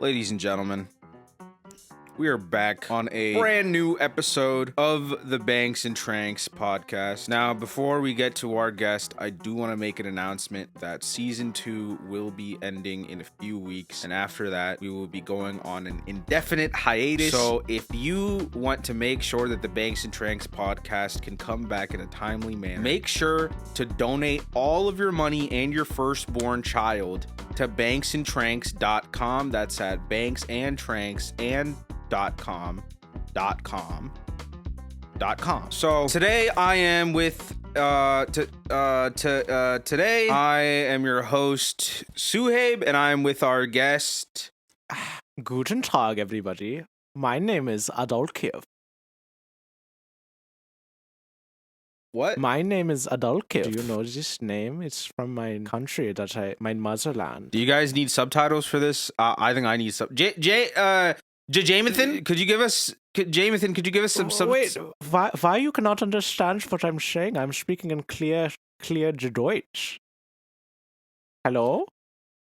Ladies and gentlemen, we are back on a brand new episode of the Banks and Tranks podcast. Now, before we get to our guest, I do want to make an announcement that season 2 will be ending in a few weeks, and after that, we will be going on an indefinite hiatus. So, if you want to make sure that the Banks and Tranks podcast can come back in a timely manner, make sure to donate all of your money and your firstborn child to banksandtranks.com. That's at banksandtranks and .com. So today I am with today I am your host Suhaib, and I'm with our guest. Guten Tag, everybody. My name is Adolkiv. What? My name is Adolkiv. Do you know this name? It's from my country, my motherland. Do you guys need subtitles for this? I think I need some. Jamathan, could you give us some? Wait, why you cannot understand what I'm saying? I'm speaking in clear Deutsch. Hello?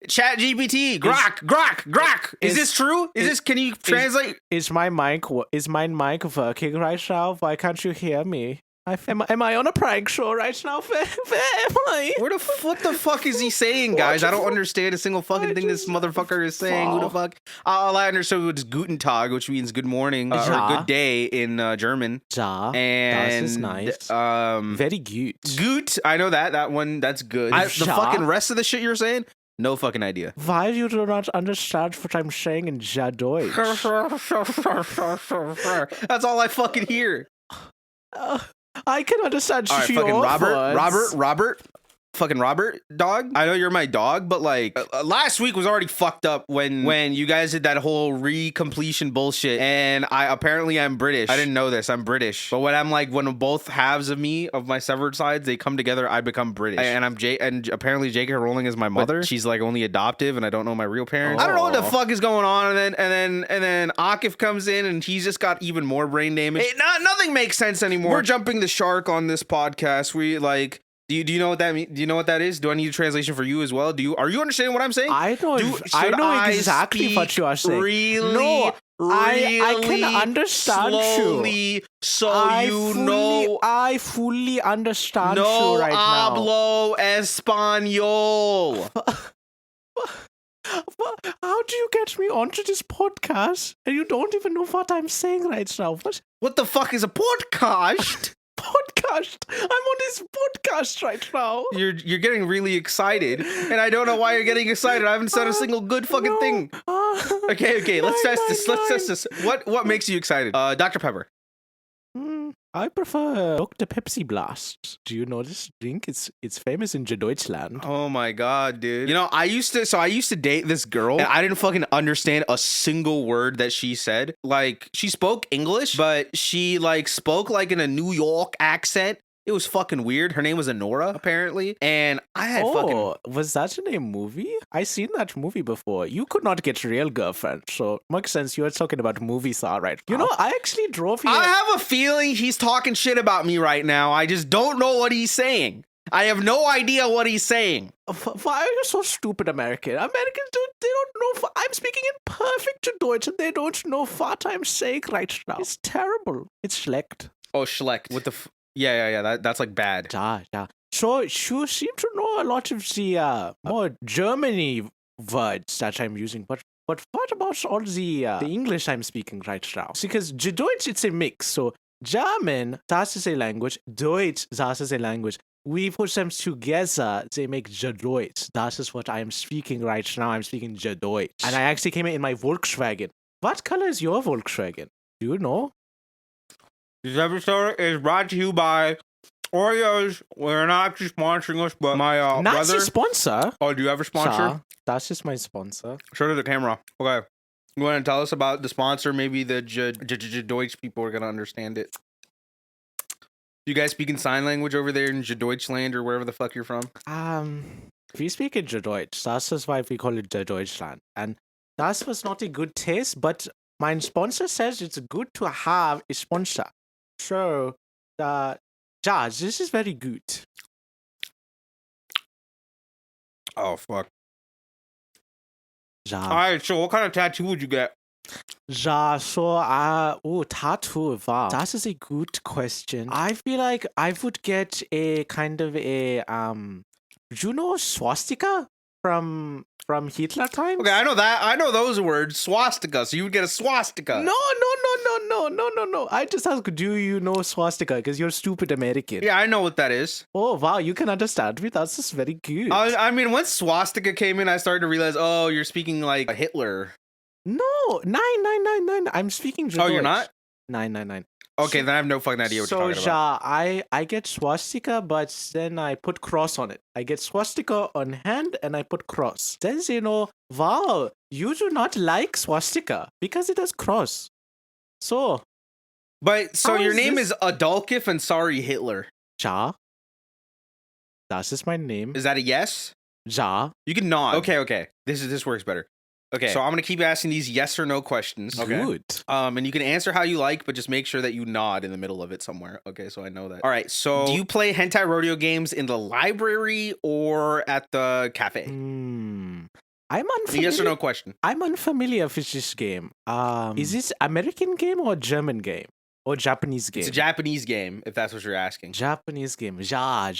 Chat GPT, grok. Is this true? Can you translate? Is my mic working right now? Why can't you hear me? Am I on a prank show right now? Where am I? What the fuck is he saying, guys? I don't understand a single fucking thing this motherfucker is saying. Who the fuck? All I understood was Guten Tag, which means good morning or good day in German. Ja, and das ist nice. Very good. Gut, I know that one. That's good. The fucking rest of the shit you're saying, no fucking idea. Why you do not understand what I'm saying in Ja Deutsch? That's all I fucking hear. I can understand all right, your fucking Robert, fucking Robert, dog. I know you're my dog, but like last week was already fucked up when you guys did that whole recompletion bullshit, and I'm British. I didn't know this. I'm British, but when both halves of my severed sides, they come together, I become British. And and apparently J.K. Rowling is my mother. She's like only adoptive, and I don't know my real parents. I don't know what the fuck is going on. And then Akif comes in, and he's just got even more brain damage. Nothing makes sense anymore. We're jumping the shark on this podcast. We like. Do you know what that means? Do you know what that is? Do I need a translation for you as well? Are you understanding what I'm saying? I know exactly what you are saying. Really, I can understand slowly, you. I fully understand you right now. No hablo español. How do you get me onto this podcast and you don't even know what I'm saying right now? What the fuck is a podcast? I'm on this podcast right now. You're getting really excited, and I don't know why you're getting excited. I haven't said a single good fucking thing. Okay. Let's test this. What makes you excited? Dr. Pepper. I prefer Dr. Pepsi Blast. Do you know this drink? It's famous in Deutschland. Oh my god, dude. You know, I used to date this girl, and I didn't fucking understand a single word that she said. Like, she spoke English, but she like spoke like in a New York accent. It was fucking weird. Her name was Honora, apparently. And I had was that in a movie? I seen that movie before. You could not get real girlfriend. So, makes sense. You are talking about movies, all right. You know, I actually drove here. I have a feeling he's talking shit about me right now. I just don't know what he's saying. I have no idea what he's saying. Why are you so stupid, American? Americans they don't know. I'm speaking in perfect Deutsch, and they don't know what I'm saying right now. It's terrible. It's schlecht. Oh, schlecht. What the Yeah. That's like bad. Yeah. So you seem to know a lot of the more Germany words that I'm using, but what about all the English I'm speaking right now? Because Deutsch, it's a mix. So German, that is a language. Deutsch, that is a language. We put them together, they make Deutsch. That is what I am speaking right now. I'm speaking Deutsch. And I actually came in my Volkswagen. What color is your Volkswagen? Do you know? This episode is brought to you by Oreos. We're not actually sponsoring us, but my Not brother. a sponsor. Oh, do you have a sponsor? That's just my sponsor. Show to the camera. Okay. You want to tell us about the sponsor? Maybe the Deutsch people are going to understand it. Do you guys speak in sign language over there in Deutschland or wherever the fuck you're from? We speak in Deutsch. That's just why we call it Deutschland. And that was not a good taste, but my sponsor says it's good to have a sponsor. So, this is very good. Oh, fuck. Ja. All right, so what kind of tattoo would you get? Ja, so, tattoo. Wow. That is a good question. I feel like I would get a kind of a, you know swastika from Hitler times? Okay, I know that. I know those words. Swastika. So you would get a swastika. No. I just ask, do you know swastika? Because you're stupid American. Yeah, I know what that is. Oh, wow, you can understand me. That's just very good. I mean, once swastika came in, I started to realize, oh, you're speaking like a Hitler. No, 9. I'm speaking Deutsch. Oh, you're not? 9. Okay, then I have no fucking idea what you're talking about. Ja, I get swastika, but then I put cross on it. I get swastika on hand and I put cross. Then you know, wow, you do not like swastika because it has cross. So. But so How your is name this- is Adolkif and sorry Hitler. Ja. That is my name. Is that a yes? Ja. You can nod. Okay. This works better. Okay, so I'm gonna keep asking these yes or no questions. Okay. Good. And you can answer how you like, but just make sure that you nod in the middle of it somewhere. Okay, so I know that. All right, so do you play hentai rodeo games in the library or at the cafe? I'm unfamiliar. Yes or no question. I'm unfamiliar with this game. Is this American game or German game? Or Japanese game? It's a Japanese game, if that's what you're asking. Japanese game. Ja.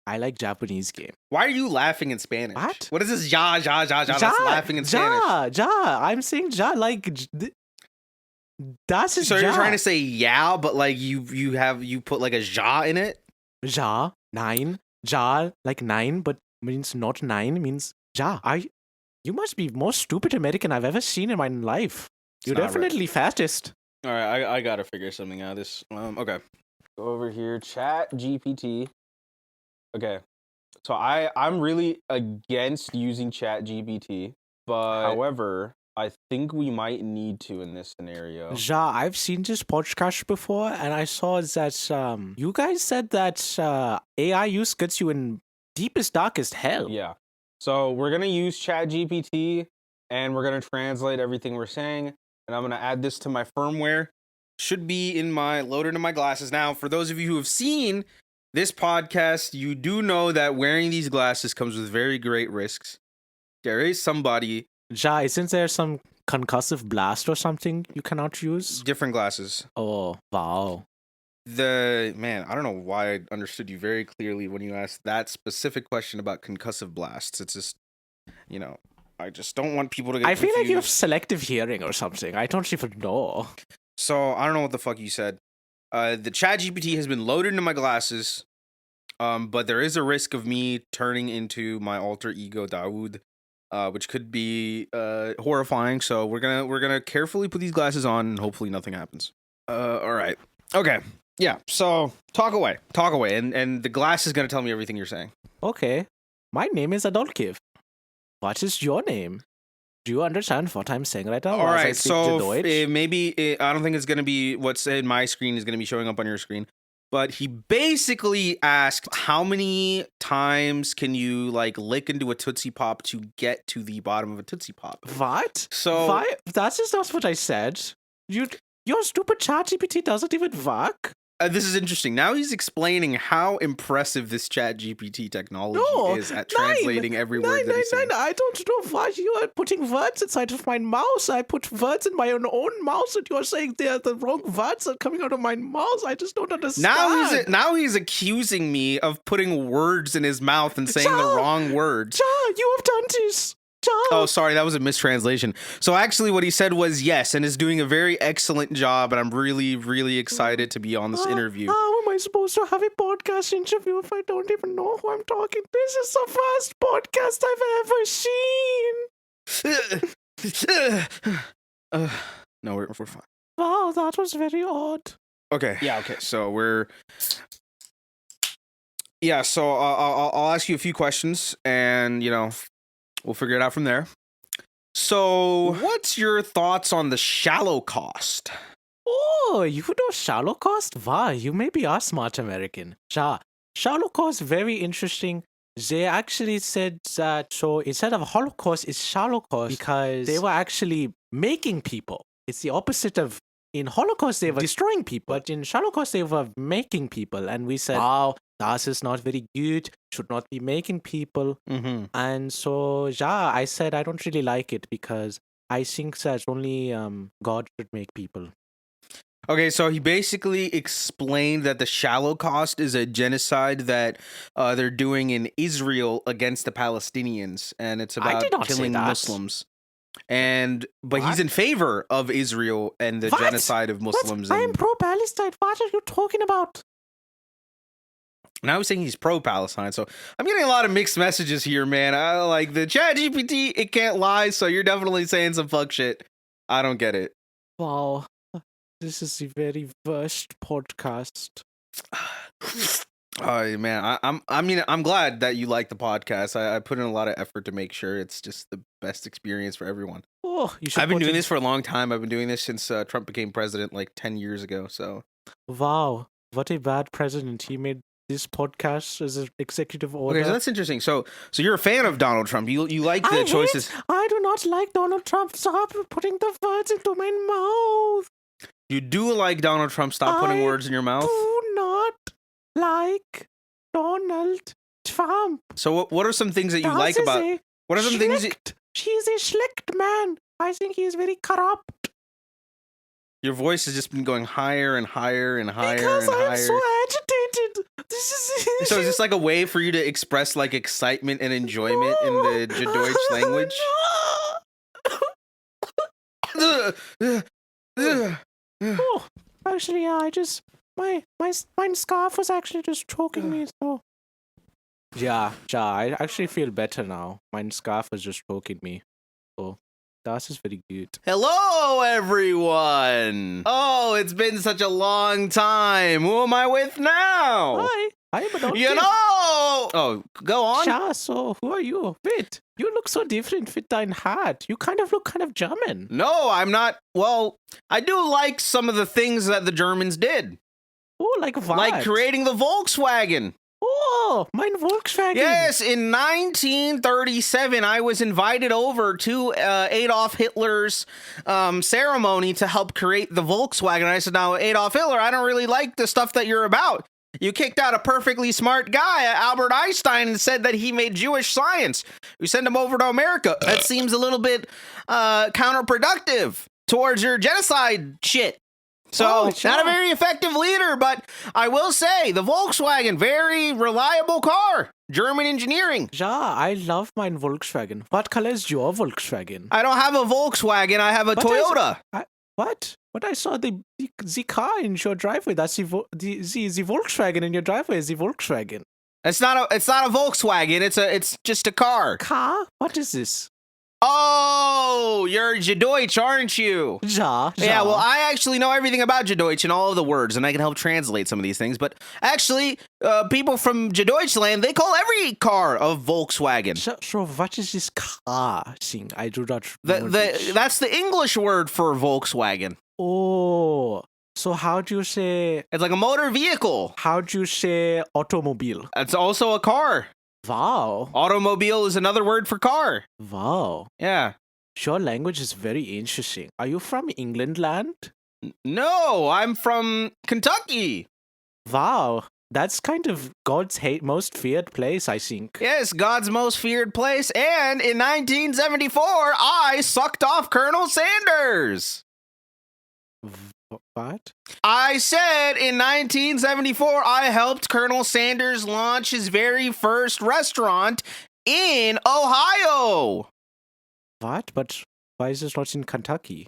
I like Japanese game. Why are you laughing in Spanish? What? What is this ja? That's laughing in Spanish. Ja. I'm saying ja like that's So ja. you're trying to say yeah, but like you put like a ja in it? Ja, 9. Ja like 9, but means not 9, means ja. You must be most stupid American I've ever seen in my life. You're not right. definitely fattest. All right, I gotta figure something out. This okay. Go over here, Chat GPT. Okay, so I'm really against using Chat GPT, but however, I think we might need to in this scenario. Ja, I've seen this podcast before, and I saw that you guys said that AI use gets you in deepest, darkest hell. Yeah. So we're gonna use Chat GPT, and we're gonna translate everything we're saying, and I'm gonna add this to my firmware. Should be loaded in my glasses now. For those of you who have seen this podcast, you do know that wearing these glasses comes with very great risks. There is somebody. Ja, isn't there some concussive blast or something you cannot use? Different glasses. Oh, wow. I don't know why I understood you very clearly when you asked that specific question about concussive blasts. It's just, I just don't want people to get I feel like you have confused. selective hearing or something. I don't even know. So, I don't know what the fuck you said. The Chat GPT has been loaded into my glasses, but there is a risk of me turning into my alter ego Dawood, which could be horrifying. So we're gonna carefully put these glasses on, and hopefully nothing happens. All right, okay, yeah. So talk away, and the glass is gonna tell me everything you're saying. Okay. My name is Adolkiv. What is your name? Do you understand what I'm saying right now? All as I right, speak so Deutsch? I don't think it's gonna be what's in my screen is gonna be showing up on your screen. But he basically asked, how many times can you lick into a Tootsie Pop to get to the bottom of a Tootsie Pop? What? So Why? That is not what I said. Your stupid ChatGPT doesn't even work. This is interesting. Now he's explaining how impressive this Chat GPT technology is at translating every word that he's saying. I don't know why you are putting words inside of my mouth. I put words in my own mouth, and you are saying they're the wrong words are coming out of my mouth. I just don't understand. Now he's accusing me of putting words in his mouth and saying the wrong words. Ja, you have done this. Ja. Oh, sorry, that was a mistranslation. So actually what he said was yes, and is doing a very excellent job, and I'm really, really excited to be on this interview. How am I supposed to have a podcast interview if I don't even know who I'm talking? This is the first podcast I've ever seen. No, we're fine. Wow, that was very odd. Okay. Yeah. Okay. So we're. Yeah. So I'll ask you a few questions, and we'll figure it out from there. So, what's your thoughts on the shallow cost? Oh, you know shallow cost? Wow, you maybe are smart American. Ja, shallow cost, very interesting. They actually said that, so instead of Holocaust, it's shallow cost because they were actually making people. It's the opposite of, in Holocaust, they were destroying people, but in shallow cost, they were making people. And we said, wow, Das is not very good. Should not be making people. Mm-hmm. And so, yeah, I said I don't really like it because I think that only God should make people. Okay, so he basically explained that the shallow cost is a genocide that they're doing in Israel against the Palestinians, and it's I about did not say killing that. Muslims. But he's What? in favor of Israel and the What? genocide of Muslims. I'm And pro-Palestine. What are you talking about? now he's saying he's pro-Palestine. So I'm getting a lot of mixed messages here, man. I like the ChatGPT. It can't lie. So you're definitely saying some fuck shit. I don't get it. Wow. This is the very worst podcast. Oh man, I'm glad that you like the podcast. I put in a lot of effort to make sure it's just the best experience for everyone. Oh, you should I've been put doing in- this for a long time. I've been doing this since Trump became president like 10 years ago. So Wow, what a bad president. He made this podcast as an executive order. okay, so that's interesting. So you're a fan of Donald Trump. You like the choices. I do not like Donald Trump. Stop putting the words into my mouth. You do like Donald Trump. Stop putting I words in your mouth. do not like Donald Trump. So what are some things that you Das like is about? a What are some things? schlecht. She's a schlecht man. I think he is very corrupt. Your voice has just been going higher and higher and higher Because and I am higher. so agitated. This is So is this like a way for you to express like excitement and enjoyment in the Deutsch language? Oh, actually, yeah, I just my scarf was actually just choking me. So yeah, I actually feel better now. My scarf was just choking me. So das is very good. Hello, everyone. Oh, it's been such a long time. Who am I with now? Hi, I am an You know. Oh, go on. Yeah, so who are you? Wait, you look so different with dein hat. You kind of look kind of German. No, I'm not. Well, I do like some of the things that the Germans did, Oh, like what? like creating the Volkswagen. Oh, mein Volkswagen. Yes, in 1937, I was invited over to Adolf Hitler's ceremony to help create the Volkswagen. I said, now, Adolf Hitler, I don't really like the stuff that you're about. You kicked out a perfectly smart guy, Albert Einstein, and said that he made Jewish science. We send him over to America. That seems a little bit counterproductive towards your genocide shit. So, not a very effective leader, but I will say, the Volkswagen, very reliable car. German engineering. Ja, I love mein Volkswagen. What color is your Volkswagen? I don't have a Volkswagen, I have a Toyota. What? But I saw the car in your driveway. That's the Volkswagen in your driveway is the Volkswagen. It's not a Volkswagen, it's just a car. Car? What is this? Oh, you're Deutsch, aren't you? Ja. Yeah, well, I actually know everything about Deutsch and all of the words, and I can help translate some of these things. But actually, people from Deutschland, they call every car a Volkswagen. So what is this car thing? I do not know this. That's the English word for Volkswagen. Oh, so how do you say... It's like a motor vehicle. How do you say automobile? It's also a car. Wow. Automobile is another word for car. Wow. Yeah. Your language is very interesting. Are you from England land? No, I'm from Kentucky. Wow. That's kind of God's most feared place, I think. Yes, God's most feared place. And in 1974, I sucked off Colonel Sanders. What? I said in 1974, I helped Colonel Sanders launch his very first restaurant in Ohio. What? But why is this not in Kentucky?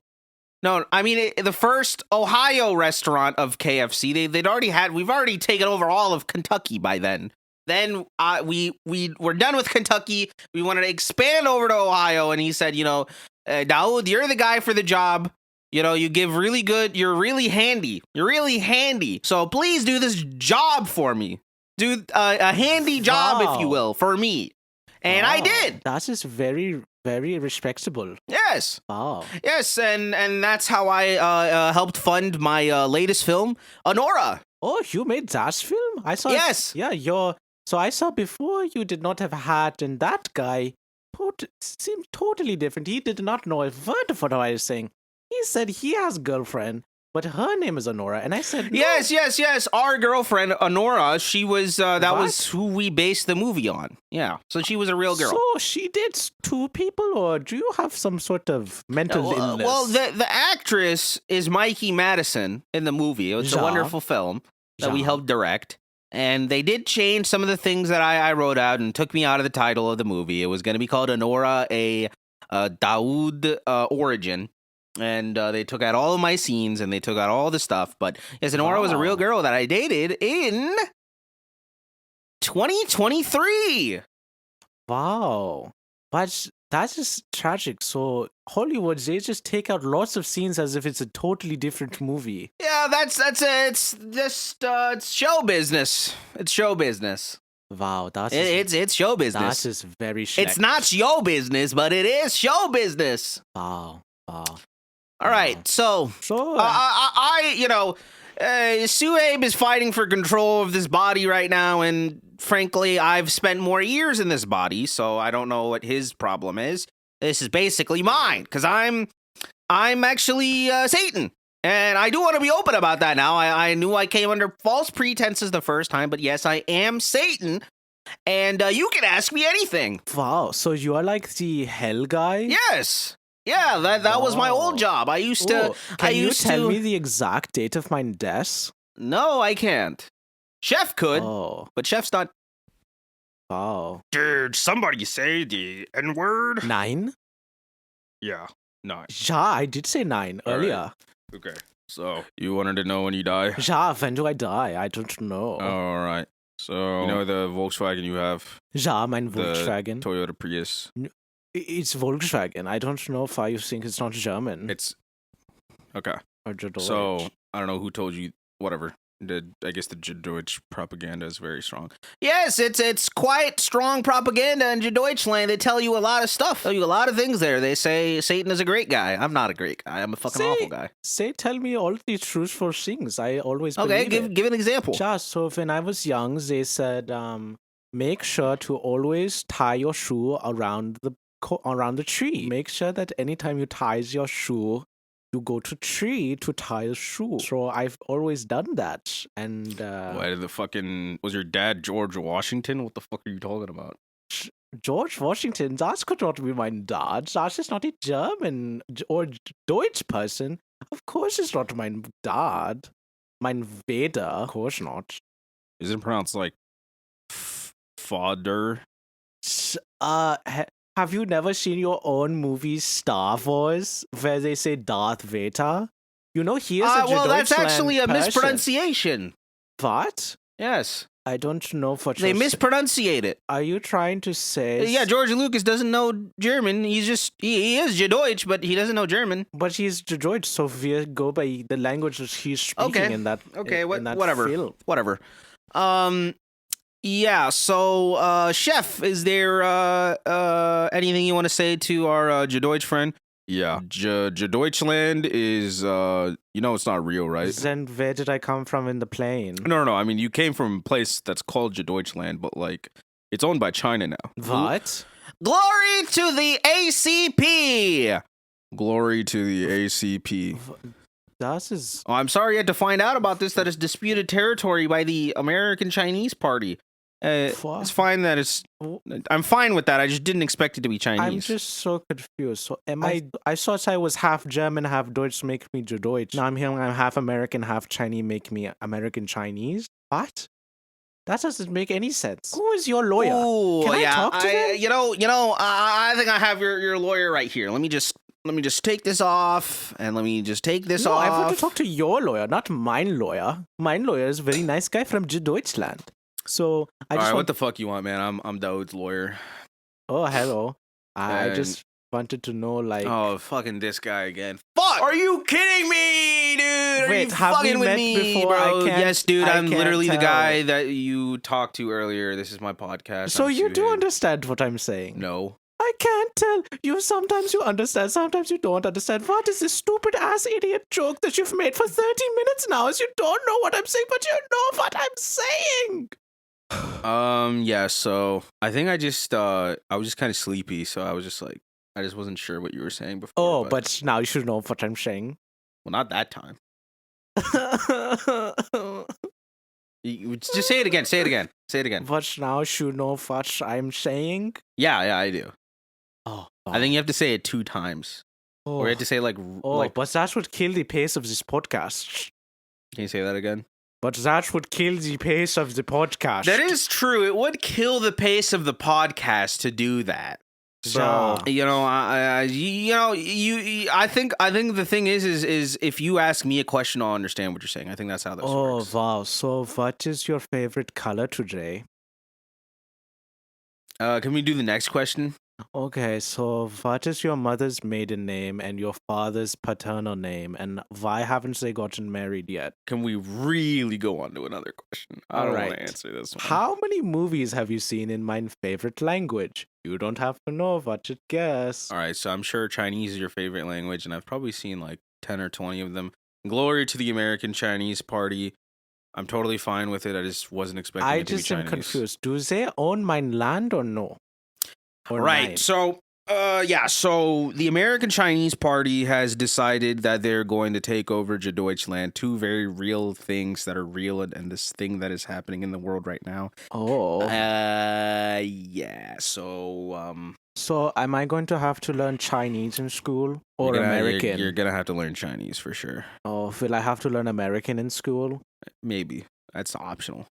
No, I mean, the first Ohio restaurant of KFC, we've already taken over all of Kentucky by then. Then we were done with Kentucky. We wanted to expand over to Ohio. And he said, Daoud, you're the guy for the job. You give really good. You're really handy. So please do this job for me. Do a handy job, if you will, for me. And I did. That is very, very respectable. Yes. Wow. Yes, and that's how I helped fund my latest film, Honora. Oh, you made that film? I saw. Yes. Yeah, So I saw before you did not have a hat, and that guy seemed totally different. He did not know a word of what I was saying. He said he has a girlfriend, but her name is Honora. And I said, no. Yes. Our girlfriend, Honora, she was, that What? was who we based the movie on. Yeah. So she was a real girl. So she dates two people, or do you have some sort of mental illness? Well, the actress is Mikey Madison in the movie. It was a Ja. wonderful film that we Ja. helped direct. And they did change some of the things that I wrote out and took me out of the title of the movie. It was going to be called Honora, a Daoud origin. And they took out all of my scenes and they took out all the stuff. But yes, Honora was a real Wow. girl that I dated in 2023. Wow. But that's just tragic. So Hollywood, they just take out lots of scenes as if it's a totally different movie. Yeah, that's it. It's just it's show business. It's show business. Wow, It's show business. that is very It's schlecht. not show business, but it is show business. Wow. All right, so So Suhaib is fighting for control of this body right now, and frankly, I've spent more years in this body, so I don't know what his problem is. This is basically mine, because I'm actually Satan, and I do want to be open about that now. I knew I came under false pretenses the first time, but yes, I am Satan, and you can ask me anything. wow. So you are like the hell guy? Yes. Yeah, that was my old Wow. job. I used to. Oh, can I you used tell to. me the exact date of my death? No, I can't. Chef could, Oh, but Chef's not. wow. Did somebody say the N word? 9? Yeah, nine. Yeah, I did say 9 All right. earlier. Okay. So you wanted to know when you die? Yeah, when do I die? I don't know. All right. So you know the Volkswagen you have, Ja, mein the Volkswagen. Toyota Prius. It's Volkswagen. I don't know why you think it's not German It's okay. or Deutsch. So I don't know who told you. Whatever. I guess the Deutsch propaganda is very strong. Yes, it's quite strong propaganda in Deutschland. They tell you a lot of stuff. Tell you a lot of things there. They say Satan is a great guy. I'm not a great guy. I'm a fucking awful guy. Tell me all the truthful things. I always Okay, believe it. give an example. Yeah, so when I was young, they said, make sure to always tie your shoe around the tree. Make sure that anytime you tie your shoe, you go to tree to tie the shoe. So I've always done that. And Why did was your dad George Washington? What the fuck are you talking about? George Washington, that could not be my dad. That's just not a German or Deutsch person. Of course it's not my dad. Mein Vader. Of course not. Is it pronounced like father? Have you never seen your own movie Star Wars where they say Darth Vader? You know, he is a Well, that's Deutschland actually a person. mispronunciation. What? Yes, I don't know what they you're mispronunciate it. Are you trying to say... Yeah, George Lucas doesn't know German. He's just he is Deutsch, but he doesn't know German. But he's Deutsch, so we go by the language that he's speaking Okay. in that Okay, in that whatever. film. Whatever. Yeah, so Chef, is there anything you want to say to our Deutsch friend? Yeah. Deutschland is it's not real, right? Then where did I come from in the plane? No. I mean, you came from a place that's called Deutschland, but like it's owned by China now. What? Glory to the ACP! Glory to the ACP. That is... Oh, I'm sorry you had to find out about this, that it's disputed territory by the American Chinese Party. Fuck. It's fine that I'm fine with that. I just didn't expect it to be Chinese. I'm just so confused. So I thought I was half German, half Deutsch, make me Deutsch. Now I'm hearing I'm half American, half Chinese, make me American Chinese. What? That doesn't make any sense. Who is your lawyer? Ooh, Can I yeah, talk to them? I think I have your lawyer right here. Let me just take this off, and let me just take this No, off. I want to talk to your lawyer, not mine lawyer. Mine lawyer is a very nice guy from Deutschland. So I All just right, want what the fuck you want, man? I'm Daoud's lawyer. Oh, hello. I And- just wanted to know, like... Oh, fucking this guy again. Fuck! Are you kidding me, dude? Are Wait, you have we fucking with met me, before? I bro? can't- Yes, dude. I I'm can't literally the tell. guy that you talked to earlier. This is my podcast. So I'm you do Suhaib. understand what I'm saying? No. I can't tell. Sometimes you understand, sometimes you don't understand. What is this stupid ass idiot joke that you've made for 30 minutes now? As you don't know what I'm saying, but you know what I'm saying. Yeah, so I think I was just kind of sleepy, so I was just like, I just wasn't sure what you were saying before. Oh, but now you should know what I'm saying. well, not that time. Just say it again. Say it again. Say it again. What now? You know what I'm saying? Yeah, I do. Oh, I think you have to say it 2 times. Or you have to say like but that would kill the pace of this podcast. Can you say that again? But that would kill the pace of the podcast. That is true. It would kill the pace of the podcast to do that. So Yeah. I think the thing is if you ask me a question, I'll understand what you're saying. I think that's how this works. Oh, wow. So, what is your favorite color today? Can we do the next question? Okay, so what is your mother's maiden name and your father's paternal name, and why haven't they gotten married yet? Can we really go on to another question? I don't want Alright. to answer this one. How many movies have you seen in my favorite language? You don't have to know, but just guess. All right, so I'm sure Chinese is your favorite language, and I've probably seen like 10 or 20 of them. Glory to the American Chinese Party. I'm totally fine with it. I just wasn't expecting I it to be just am Chinese. confused. Do they own my land or no? Or Right. mine? So, so the American Chinese Party has decided that they're going to take over Deutschland, 2 very real things that are real and this thing that is happening in the world right now. Oh. Yeah. So, So, am I going to have to learn Chinese in school or you're American? You're going to have to learn Chinese for sure. Oh, will I have to learn American in school? Maybe. That's optional.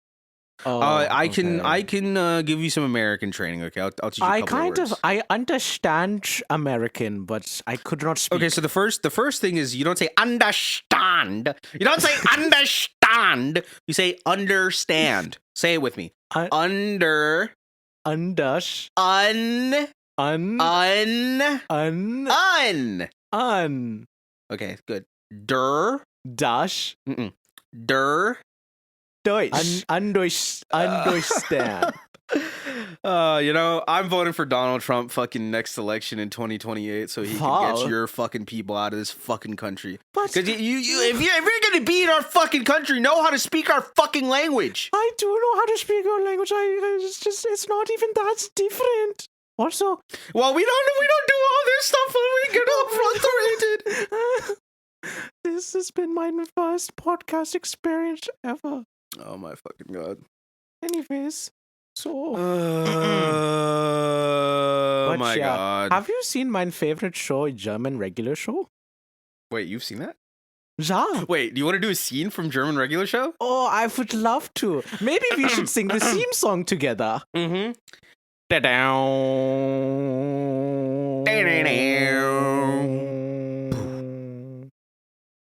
Oh, I okay. can give you some American training. Okay, I'll teach you a couple of words. I understand American, but I could not speak. Okay, so the first thing is you don't say understand. You don't say understand. You say understand. Say it with me. Under Undash. un un. Okay, good. Der Dash. der Deutsch. Understand. I'm voting for Donald Trump fucking next election in 2028 so he can get your fucking people out of this fucking country. But Because if you're gonna be in our fucking country, know how to speak our fucking language. I do know how to speak your language. It's not even that different. Also, Well, we don't do all this stuff when we get all frustrated. this has been my first podcast experience ever. Oh my fucking god. Anyways, so Oh But my yeah, god. have you seen my favorite show, German regular show? Wait, you've seen that? Ja. Wait, do you want to do a scene from German regular show? Oh, I would love to. Maybe we should sing the theme song together. Mm-hmm.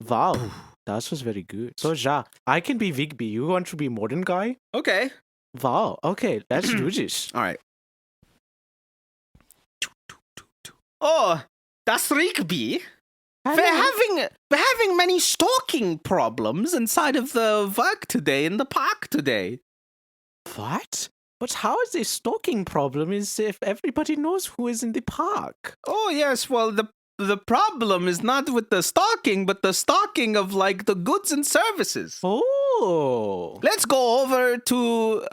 Wow, that was very good. So, Ja, I can be Vigby. You want to be modern guy? Okay. Wow, okay, let's do this. All right. Oh, das Rigby. We're having many stalking problems inside of the work today, in the park today. What? But how is a stalking problem is if everybody knows who is in the park? Oh yes, well the problem is not with the stalking, but the stalking of like the goods and services. Oh. Let's go over to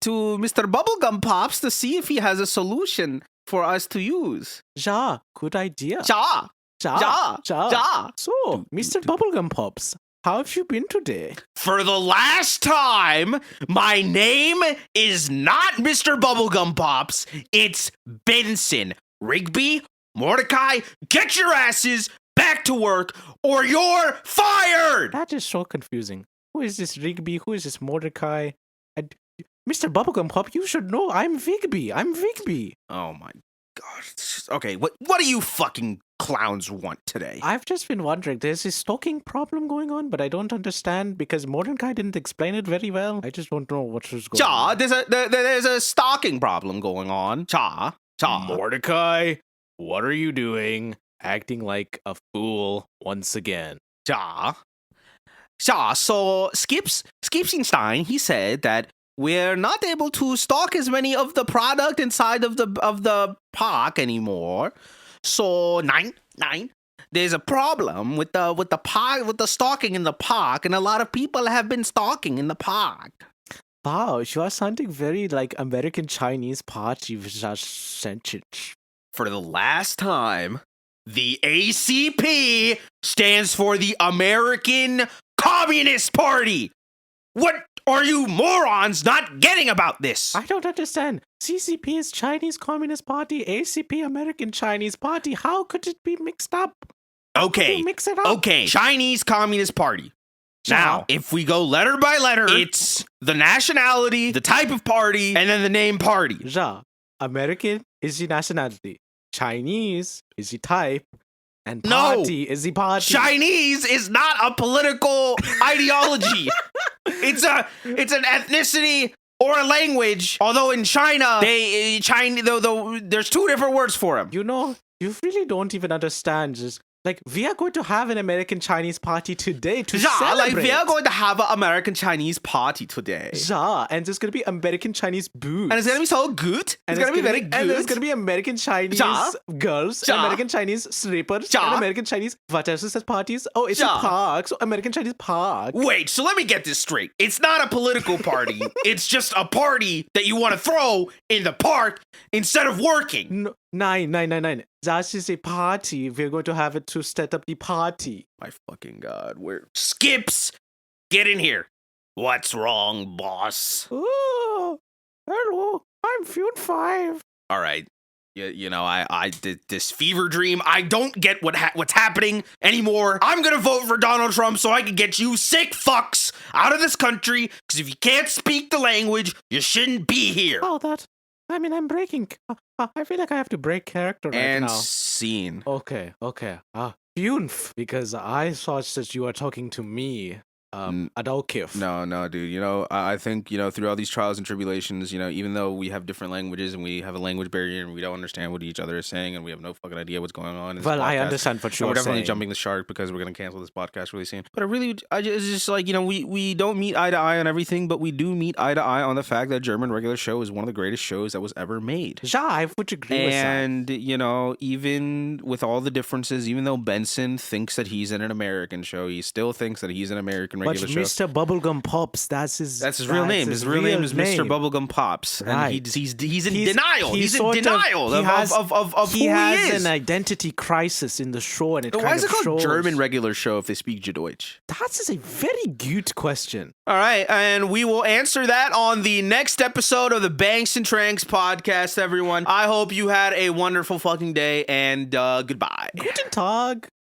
Mr. Bubblegum Pops to see if he has a solution for us to use. Ja, good idea. Ja. Ja, Ja. ja. Ja. So, Mr. Bubblegum Pops, how have you been today? For the last time, my name is not Mr. Bubblegum Pops. It's Benson. Rigby, Mordecai, get your asses back to work or you're fired! That is so confusing. Who is this Rigby? Who is this Mordecai? Mr. Bubblegum Pop, you should know I'm Vigby. I'm Vigby. Oh my god. Okay, what do you fucking clowns want today? I've just been wondering, there's this stalking problem going on, but I don't understand because Mordecai didn't explain it very well. I just don't know what was going Cha, on. there's a stalking problem going on. Cha. Mordecai, what are you doing? Acting like a once again. Ja. So Skipsenstein, he said that we're not able to stock as many of the product inside of the park anymore. So nine. There's a problem with the park, with the stalking in the park, and a lot of people have been stalking in the park. Wow, you are sounding very like American Chinese party with that sentence. For the last time, The ACP stands for the American Communist Party. What are you morons not getting about this? I don't understand. CCP is Chinese Communist Party, ACP American Chinese Party. How could it be mixed up? Okay. Mix it up. Okay. Chinese Communist Party. Now, if we go letter by letter, it's the nationality, the type of party, and then the name party. Ja. American is the nationality. Chinese is the type. And party is the party. Chinese is not a political ideology. It's an ethnicity or a language. Although in China, there's two different words for them. You know, you really don't even understand. Just like we are going to have an American Chinese party today to celebrate. Like we are going to have an American Chinese party today. Ja, and there's going to be American Chinese booze. And it's going to be so good. And it's going to be very good. And there's going to be American Chinese girls, and American Chinese strippers, and American Chinese what else is that parties? Oh, it's a park. So American Chinese park. Wait, so let me get this straight. It's not a political party. It's just a party that you want to throw in the park instead of working. No, nine. That is a party. We're going to have it to set up the party. My fucking God. Where Skips, get in here. What's wrong, boss? Oh, hello. I'm Fune 5. All right. You know, I did this fever dream. I don't get what's happening anymore. I'm gonna vote for Donald Trump so I can get you sick fucks out of this country. Because if you can't speak the language, you shouldn't be here. Oh, I'm breaking. I feel like I have to break character right and now. Scene. Okay. Funf, because I thought that you were talking to me. Adolkif. No, dude. You know, I think, you know, through all these trials and tribulations, you know, even though we have different languages and we have a language barrier and we don't understand what each other is saying and we have no fucking idea what's going on in this well, podcast, I understand what you're we're definitely saying. jumping the shark because we're going to cancel this podcast really soon. But it's just like, you know, we don't meet eye to eye on everything, but we do meet eye to eye on the fact that German Regular Show is one of the greatest shows that was ever made. Yeah, I would agree with that. And, you know, even with all the differences, even though Benson thinks that he's in an American show, he still thinks that he's an American regular show. Mr. Bubblegum Pops, that's his real name. His real name is Mr. Bubblegum Pops. Right. And he's in denial. He's in denial of who he he has is. an identity crisis in the show, and Why is it called German Regular Show if they speak Deutsch? That is a very good question. All right, and we will answer that on the next episode of the Banks and Tranks podcast, everyone. I hope you had a wonderful fucking day, and goodbye. Guten Tag.